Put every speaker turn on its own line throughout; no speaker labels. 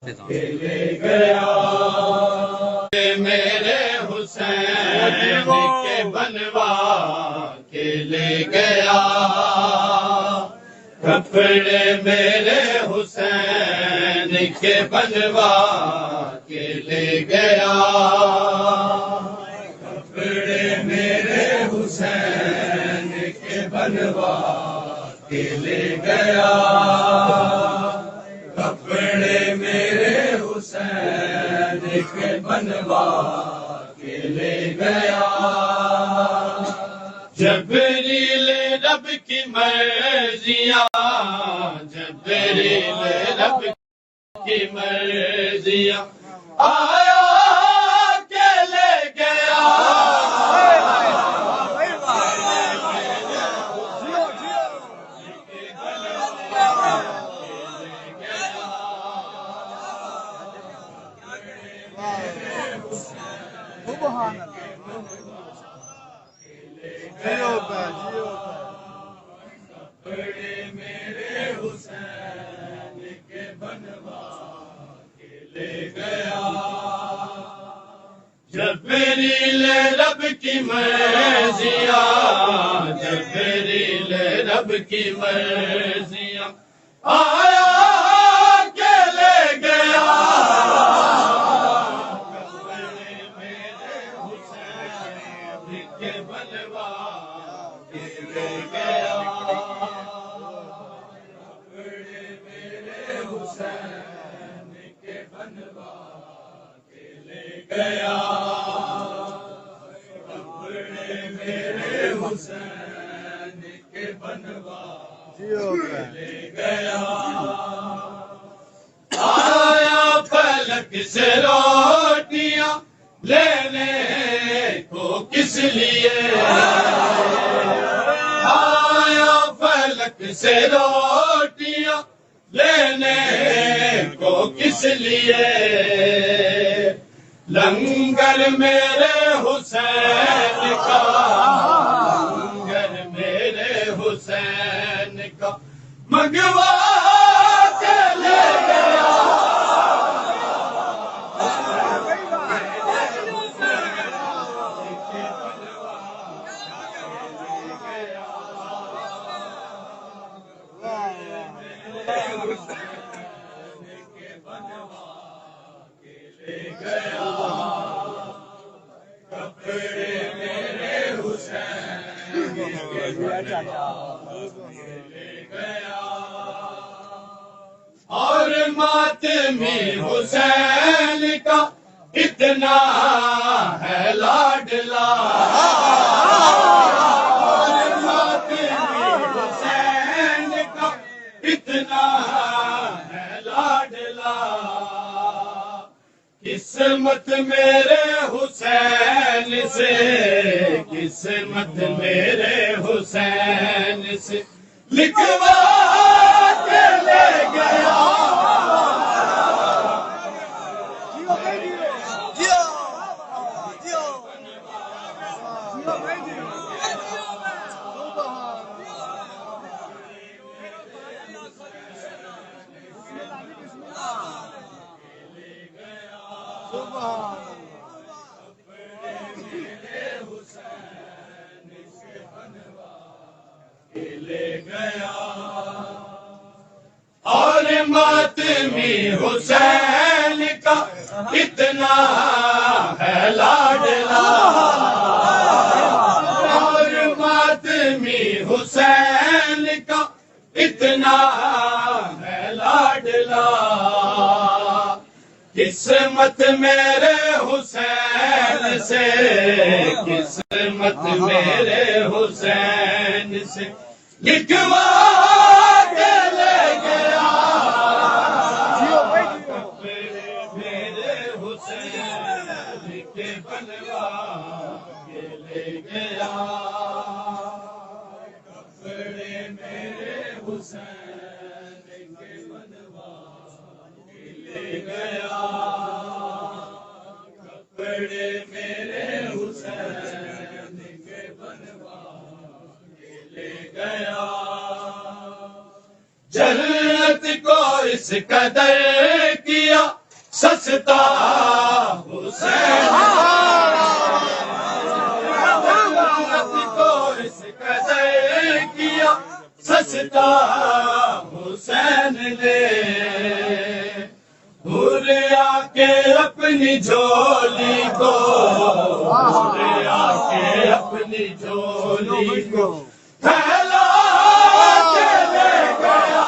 کے لے گیا میرے حسین کے بنوا کے لے گیا کپڑے میرے حسین کے بنوا کے لے گیا کپڑے میرے حسین کے بنوا کے لے گیا کپڑے میرے حسین کے بنوا کے لے گیا جبریل رب کی مرضیاں جبریل رب کی مرضیاں آیا کے لے گیا کپڑے میرے حسین کے بنوا کے لے گیا جبریل رب کی مرضیاں جبریل رب کی مرضیاں آیا کے لے گیا کے بنوا کے لے گیا کپڑے میرے حسین کے بنوا کے لے گیا کپڑے میرے حسین کے بنوا کے لے گیا آیا فلک سے روٹیاں لینے کو کس لیے آیا فلک سے روٹیاں لینے کو کس لیے لنگر میرے حسین کا لنگر میرے حسین کا منگوا کے لے گیا کپڑے میرے حسین کے لے گیا اور ماتمی حسین کا اتنا ہے لاڈلا اور ماتمی حسین کا اتنا ہے لاڈلا قسمت میرے حسین سے قسمت میرے حسین سے لکھوا کے لے گیا لے گیا اور ماتمی حسین کا اتنا ہے لاڈلا اور ماتمی حسین کا اتنا ہے لاڈلا قسمت میرے حسین سے قسمت میرے حسین سے لکھوا کے لے گیا کپڑے میرے حسین کے بنوا کے لے گیا کپڑے میرے حسین کے بنوا کے لے گیا کپڑے میرے حسین کے بنوا کے لے گیا جنت کو اس قدر کیا سستا حسین کو اس قدر کیا سستا حسین نے بھولیا کے اپنی جھولی کو بھولیا کے اپنی جھولی کو پھیلا کے لے گیا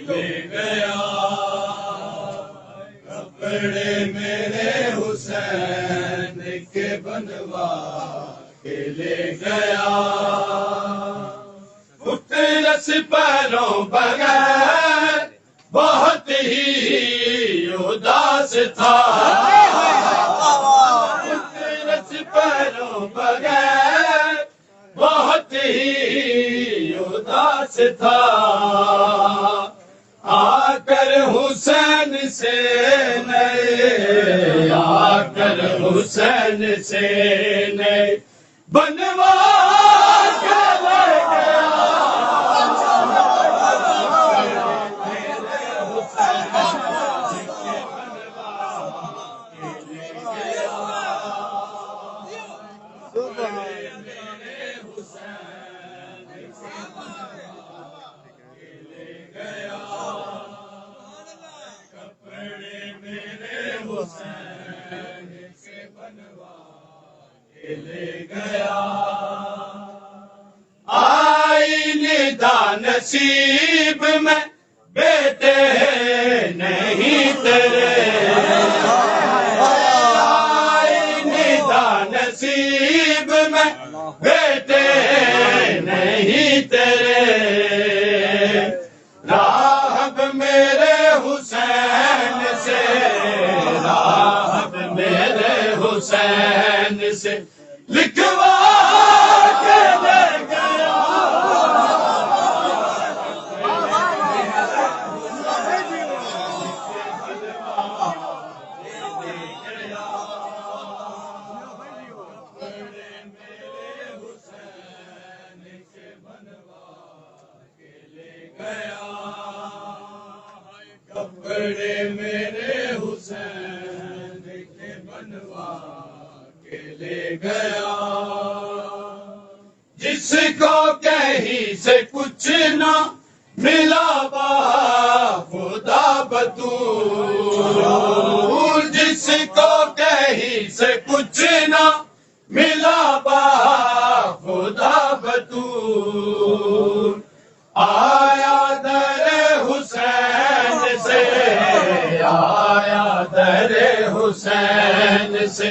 لے گیا کپڑے میرے حسین کے بنوا کے لے گیا اٹھلس پیروں بغیر بہت ہی اداس تھا اٹھلس پیروں بغیر بہت ہی اداس تھا آ کر حسین سے نئے آ کر حسین سے نئے بنوا کے لے گیا لے گیا آئی ندا نصیب میں بیٹے نہیں تیرے آئی ندا نصیب میں بیٹے نہیں تیرے راہب میرے حسین سے راہب میرے حسین سے لکھوا کے لے گیا کپڑے میرے حسین کے بنوا کے لے گیا جس کو کہیں سے کچھ نہ ملا با خدا بطول جس کو کہیں سے کچھ نہ ملا با خدا بطول آیا در حسین سے آیا در حسین سے